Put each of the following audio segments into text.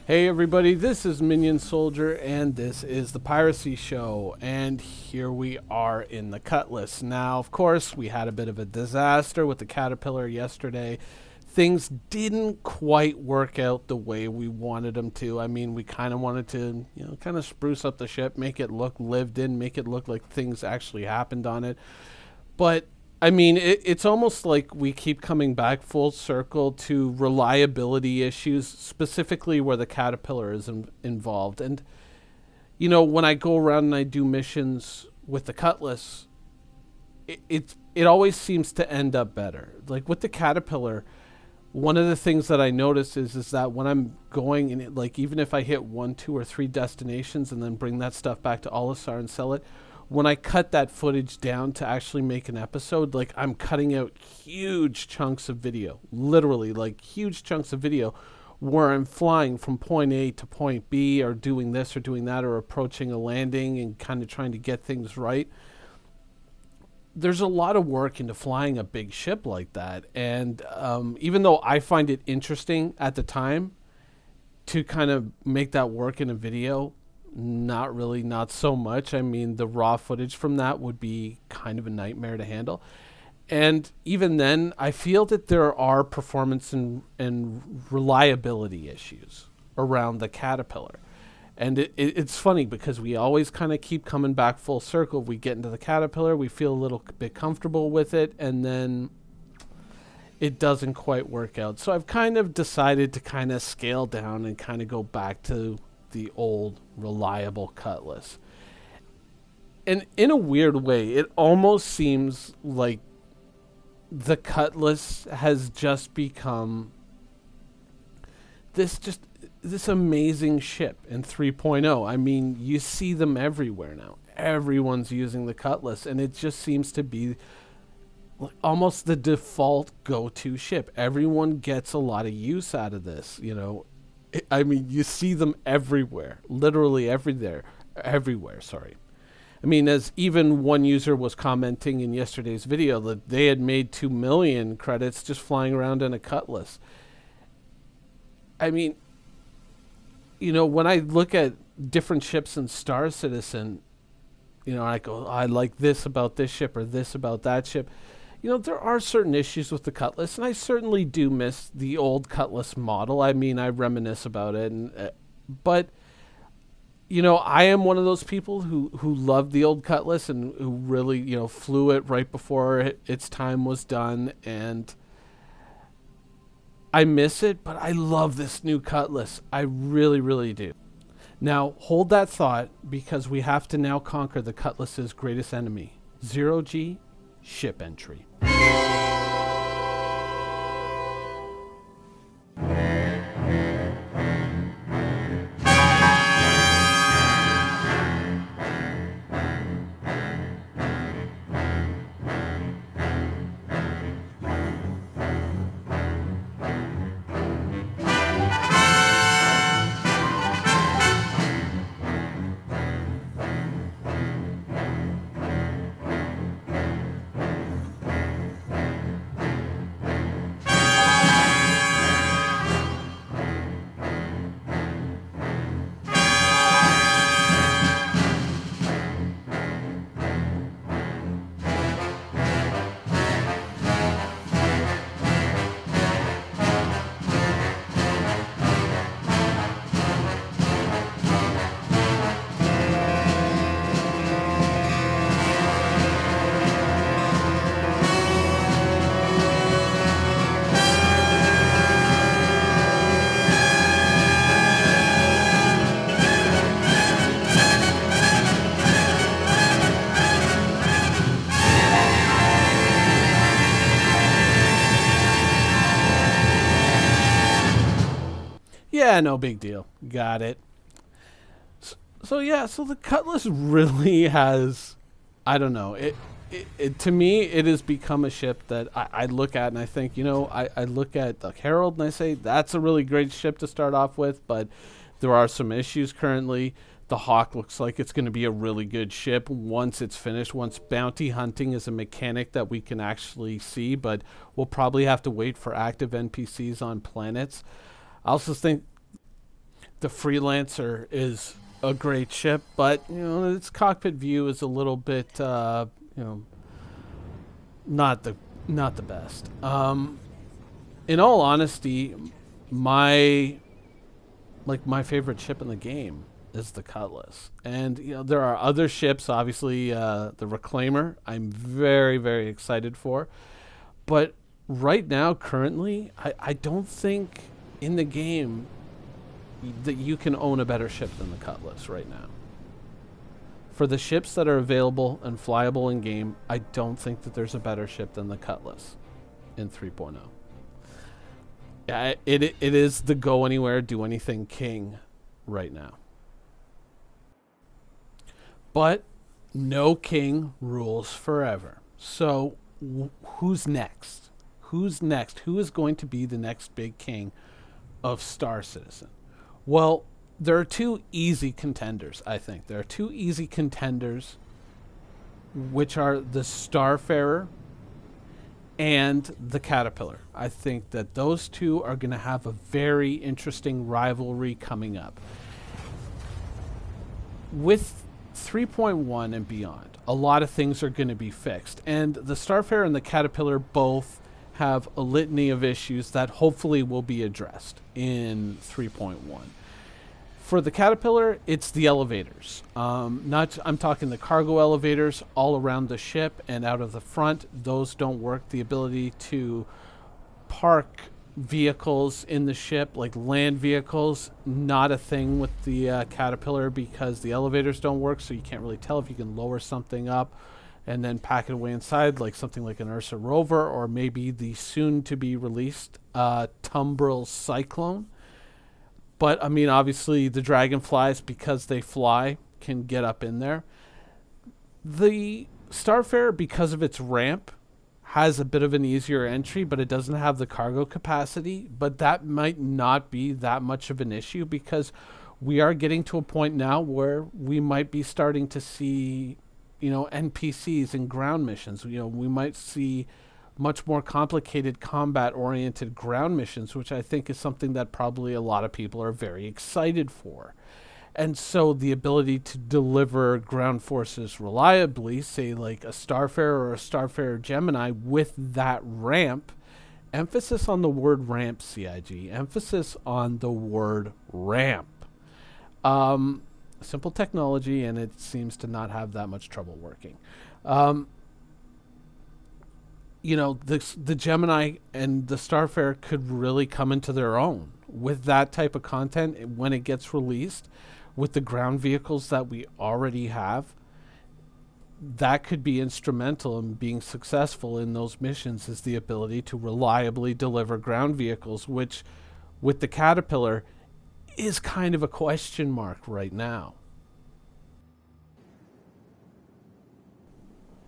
Hey everybody, this is Minion Soldier and this is the Piracy Show, and here we are in the Cutlass. Now, of course, we had a bit of a disaster with the Caterpillar yesterday. Things didn't quite work out the way we wanted them to. I mean, we kind of wanted to, kind of spruce up the ship, make it look lived in, make it look like things actually happened on it. But I mean, it's almost like we keep coming back full circle to reliability issues, specifically where the Caterpillar is involved. And, when I go around and I do missions with the Cutlass, it always seems to end up better. Like with the Caterpillar, one of the things that I notice is that when I'm going, and even if I hit 1, 2, or 3 destinations and then bring that stuff back to Olisar and sell it, when I cut that footage down to actually make an episode, I'm cutting out huge chunks of video, literally huge chunks of video where I'm flying from point A to point B or doing this or doing that or approaching a landing and kind of trying to get things right. There's a lot of work into flying a big ship like that. And even though I find it interesting at the time to kind of make that work in a video, not so much. I mean, the raw footage from that would be kind of a nightmare to handle. And even then, I feel that there are performance and reliability issues around the Caterpillar. And it's funny because we always kind of keep coming back full circle. We get into the Caterpillar, we feel a little bit comfortable with it, and then it doesn't quite work out. So I've kind of decided to kind of scale down and kind of go back to the old reliable Cutlass. And in a weird way, it almost seems like the Cutlass has just become this amazing ship in 3.0. I mean, you see them everywhere now. Everyone's using the Cutlass, and it just seems to be almost the default go-to ship. Everyone gets a lot of use out of this, I mean, you see them everywhere, literally everywhere, sorry. I mean, as even one user was commenting in yesterday's video that they had made 2 million credits just flying around in a Cutlass. I mean, when I look at different ships in Star Citizen, I go, I like this about this ship or this about that ship. There are certain issues with the Cutlass, and I certainly do miss the old Cutlass model. I mean, I reminisce about it, but I am one of those people who loved the old Cutlass and who really, flew it right before its time was done, and I miss it, but I love this new Cutlass. I really, really do. Now, hold that thought, because we have to now conquer the Cutlass's greatest enemy, 0G ship entry. Yeah, no big deal. Got it. So the Cutlass really has, I don't know, it to me, it has become a ship that I look at and I think, I look at the Herald and I say, that's a really great ship to start off with, but there are some issues currently. The Hawk looks like it's going to be a really good ship once it's finished, once bounty hunting is a mechanic that we can actually see, but we'll probably have to wait for active NPCs on planets. I also think the Freelancer is a great ship, but its cockpit view is a little bit not the best. In all honesty, my favorite ship in the game is the Cutlass. And there are other ships, obviously the Reclaimer I'm very, very excited for. But right now, currently, I don't think in the game that you can own a better ship than the Cutlass right now. For the ships that are available and flyable in game, I don't think that there's a better ship than the Cutlass in 3.0. Yeah, it is the go anywhere, do anything king right now. But no king rules forever. So who's next? Who's next? Who is going to be the next big king of Star Citizen? Well, there are two easy contenders, I think. There are two easy contenders, which are the Starfarer and the Caterpillar. I think that those two are going to have a very interesting rivalry coming up. With 3.1 and beyond, a lot of things are going to be fixed. And the Starfarer and the Caterpillar both have a litany of issues that hopefully will be addressed in 3.1. For the Caterpillar, it's the elevators. I'm talking the cargo elevators all around the ship and out of the front. Those don't work. The ability to park vehicles in the ship, like land vehicles, not a thing with the Caterpillar because the elevators don't work, so you can't really tell if you can lower something up and then pack it away inside, like something like an Ursa Rover or maybe the soon-to-be-released Tumbril Cyclone. But, I mean, obviously, the Dragonflies, because they fly, can get up in there. The Starfarer, because of its ramp, has a bit of an easier entry, but it doesn't have the cargo capacity. But that might not be that much of an issue because we are getting to a point now where we might be starting to see, NPCs and ground missions. We might see much more complicated combat-oriented ground missions, which I think is something that probably a lot of people are very excited for. And so the ability to deliver ground forces reliably, say like a Starfarer or a Starfarer Gemini with that ramp, emphasis on the word ramp, CIG, emphasis on the word ramp. Simple technology, and it seems to not have that much trouble working. The Gemini and the Starfarer could really come into their own with that type of content when it gets released. With the ground vehicles that we already have, that could be instrumental in being successful in those missions, is the ability to reliably deliver ground vehicles, which with the Caterpillar is kind of a question mark right now.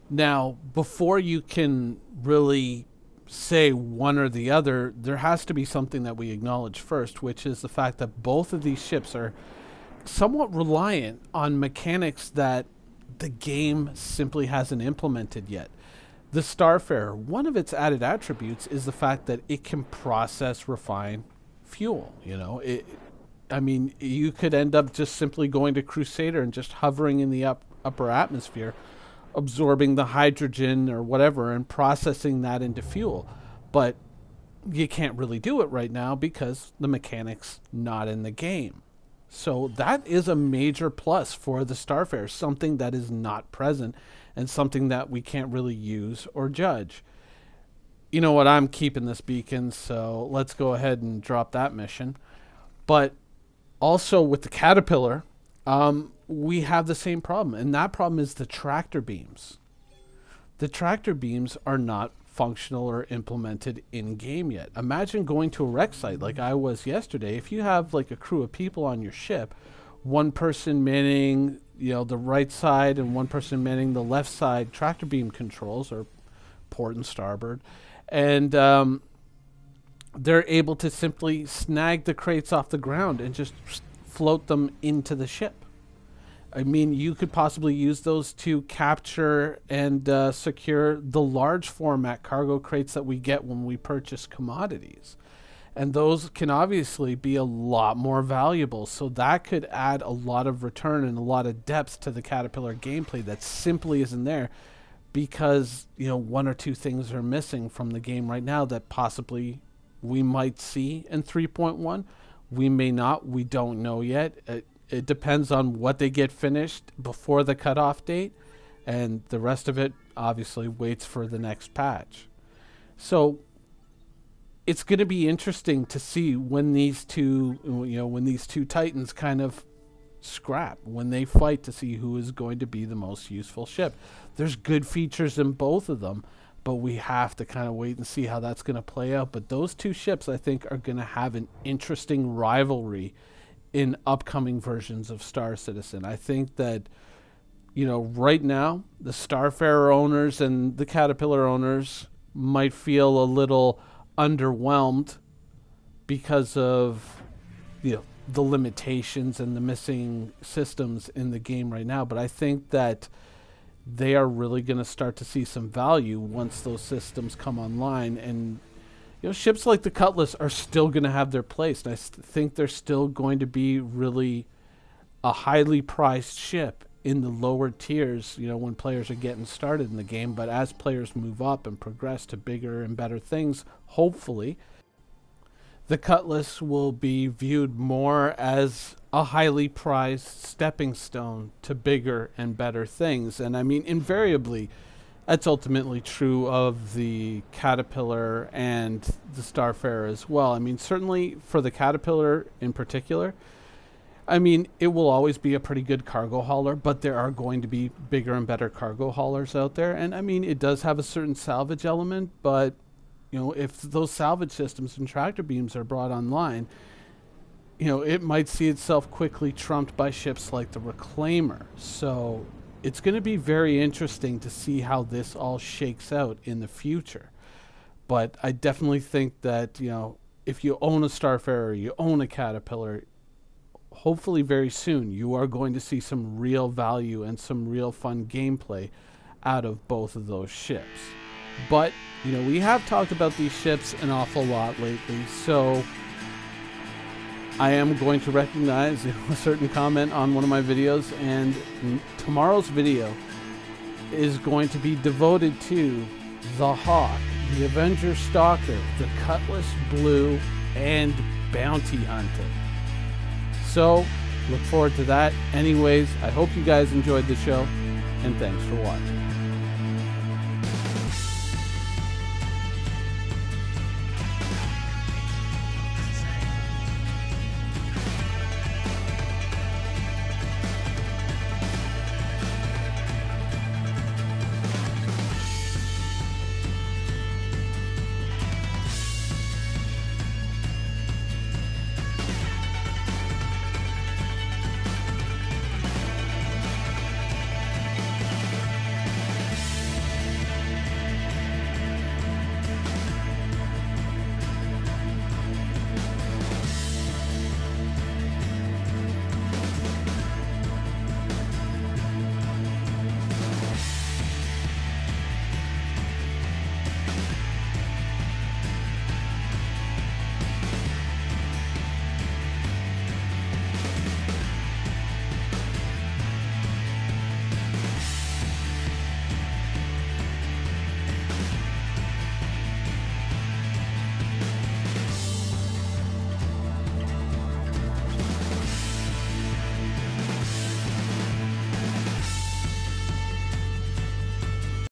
Now, before you can really say one or the other, there has to be something that we acknowledge first, which is the fact that both of these ships are somewhat reliant on mechanics that the game simply hasn't implemented yet. The Starfarer, one of its added attributes is the fact that it can process refined fuel. You could end up just simply going to Crusader and just hovering in the upper atmosphere, absorbing the hydrogen or whatever and processing that into fuel. But you can't really do it right now because the mechanic's not in the game. So that is a major plus for the Starfarer, something that is not present and something that we can't really use or judge. You know what, I'm keeping this beacon, so let's go ahead and drop that mission. But also with the Caterpillar, we have the same problem, and that problem is the tractor beams. The tractor beams are not functional or implemented in game yet. Imagine going to a wreck site like I was yesterday. If you have like a crew of people on your ship, one person manning the right side and one person manning the left side tractor beam controls, or port and starboard, and they're able to simply snag the crates off the ground and just float them into the ship. I mean, you could possibly use those to capture and secure the large format cargo crates that we get when we purchase commodities. And those can obviously be a lot more valuable. So that could add a lot of return and a lot of depth to the Caterpillar gameplay that simply isn't there because, you know, one or two things are missing from the game right now that possibly we might see in 3.1. We may not. We don't know yet. It depends on what they get finished before the cutoff date, and the rest of it obviously waits for the next patch. So it's going to be interesting to see when these two, when these two titans kind of scrap, when they fight to see who is going to be the most useful ship. There's good features in both of them, but we have to kind of wait and see how that's going to play out. But those two ships, I think, are going to have an interesting rivalry in upcoming versions of Star Citizen. I think that, right now, the Starfarer owners and the Caterpillar owners might feel a little underwhelmed because of, the limitations and the missing systems in the game right now. But I think that they are really going to start to see some value once those systems come online. And ships like the Cutlass are still going to have their place. And I think they're still going to be really a highly priced ship in the lower tiers, when players are getting started in the game. But as players move up and progress to bigger and better things, hopefully, the Cutlass will be viewed more as a highly prized stepping stone to bigger and better things. And I mean, invariably, that's ultimately true of the Caterpillar and the Starfarer as well. I mean, certainly for the Caterpillar in particular, I mean, it will always be a pretty good cargo hauler, but there are going to be bigger and better cargo haulers out there. And I mean, it does have a certain salvage element, but if those salvage systems and tractor beams are brought online, it might see itself quickly trumped by ships like the Reclaimer. So it's going to be very interesting to see how this all shakes out in the future. But I definitely think that, if you own a Starfarer, you own a Caterpillar, hopefully very soon you are going to see some real value and some real fun gameplay out of both of those ships. But, we have talked about these ships an awful lot lately, so I am going to recognize a certain comment on one of my videos, and tomorrow's video is going to be devoted to the Hawk, the Avenger Stalker, the Cutlass Blue, and Bounty Hunter. So, look forward to that. Anyways, I hope you guys enjoyed the show, and thanks for watching.